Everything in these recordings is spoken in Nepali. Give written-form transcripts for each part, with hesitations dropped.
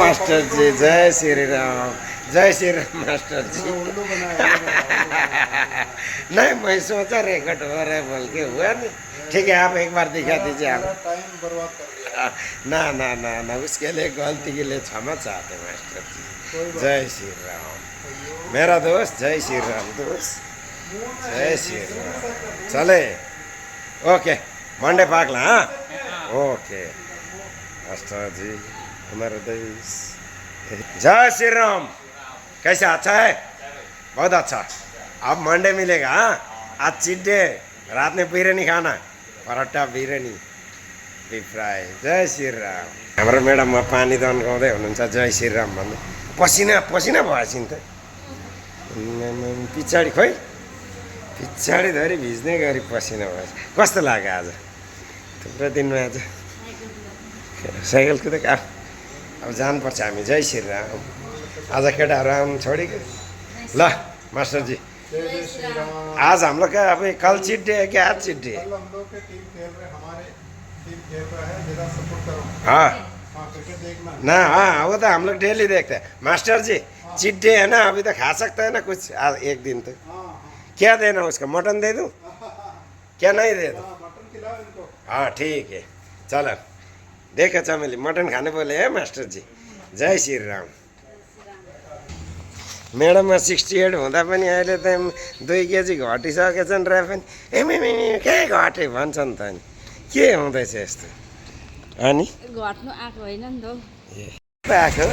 मास्टर जी जय श्री राम मास्टर जी नहीं मैं सोचा रेकॉर्ड हो रहा है बोल के हुआ नहीं ठीक है आप एक बार दिखा दीजिए आप टाइम बर्बाद कर दिया। ना ना ना ना उसके लिए गलती के लिए क्षमा चाहते मास्टर जी जय श्री राम मेरा दोस्त जय श्री राम दोस्त जय श्री राम चले ओके मंडे पाकला हाँ ओके मास्टर जी हमारा देश जय श्री राम कैसे अच्छा है बहुत अच्छा अब मंडे मिलेगा हाँ आज चीट डे रात में बिरयानी खाना पराठा बिरयानी बिफ फ्राई जय श्री राम हाम्रो म्याडममा पानी तन्काउँदै हुनुहुन्छ जय श्री राम भन्दै पसिना पसिना भएपछि नि त पछाडि खोइ पछाडिधरि भिज्ने गरी पसिना भएछ कस्तो लाग्यो आज थुप्रो दिनमा आज साइकल कुदेको अब जानुपर्छ हामी जय श्री राम आज केटाहरू आउनु छोडेको ल मास्टर जी जय जय श्री राम। आज हम लोग का अभी कल चीट डे है क्या आज चीट डे कल हम लोग के टीम खेल रहे हमारे टीम खेल रहा है जरा सपोर्ट करो। हाँ हाँ क्रिकेट देखना। ना हाँ वो तो हम लोग डेली देखते हैं मास्टर जी चीट डे है ना अभी तो खा सकता है ना कुछ आज एक दिन तो हाँ क्या देना उसका मटन दे दूँ क्या नहीं दे दूँ हाँ मटन खिलाओ इनको। हाँ ठीक है चलो देखो चमेली मटन खाने बोले है मास्टर जी जय श्री राम मेडममा 68 हुँदा पनि अहिले त 2 केजी घटिसकेछ नि र पनि एमएमए के घटे भन्छ नि त अनि के हुँदैछ यस्तो अनि घट्नु आएको होइन नि त ए आएको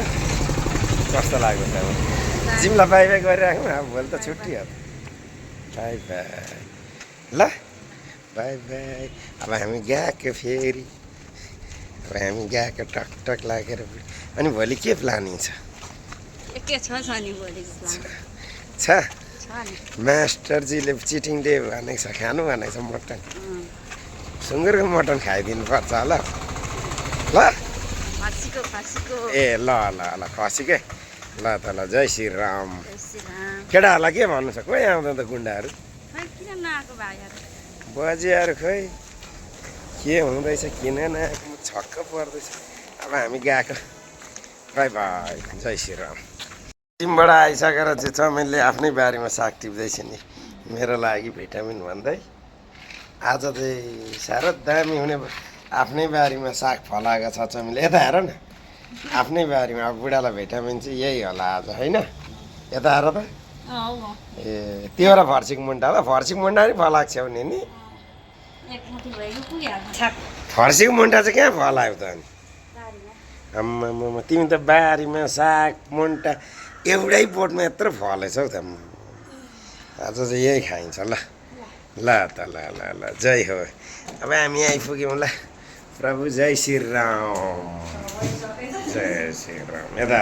कस्तो लाग्यो त अब जिमलाई बाई बाई गरिराखौँ अब भोलि त छुट्टी हो बाई बाई ल बाई बाई अब हामी गएको फेरि अब हामी गएको टकटक लागेर अनि भोलि के प्लानिङ छ के छ नि भोलिको प्लान छ छ नि मास्टरजीले चिटिङ डे भनेको छ खानु भनेको छ मटन सुँगुरको मटन खाइदिनु पर्छ होला ल खसीको ए ल ल ल खसीकै ल त ल जय श्री राम जय श्री राम केटाहरूलाई के भन्नु छ कोही आउँदैन त गुन्डाहरू खै किन नआएको भाइहरू बजियाहरू खोइ के हुँदैछ किन नआएको म छक्क पर्दैछ अब हामी गएको बाई बाई जय श्री राम टिमबाट आइसकेर चाहिँ चमेलले आफ्नै बारीमा साग टिप्दैछ नि मेरो लागि भिटामिन भन्दै आज चाहिँ साह्रो दामी हुने आफ्नै बारीमा साग फलाएको छ चमेली यता हेर न आफ्नै बारीमा अब बुढालाई भिटामिन चाहिँ यही होला आज होइन यता हेर त ए त्यो र फर्सिक मुन्टा ल फर्सिक मुन्टा नि फलाएको छेउ नि फर्सिक मुन्टा चाहिँ कहाँ फलायो त अनि आम्मामा तिमी त बारीमा साग मुन्टा एउटै बोटमा यत्रो फलेछ हौ त आज चाहिँ यही खाइन्छ ल ल त ल ल ल जय हो अब हामी आइपुग्यौँ ल प्रभु जय श्री राम जय श्री राम यता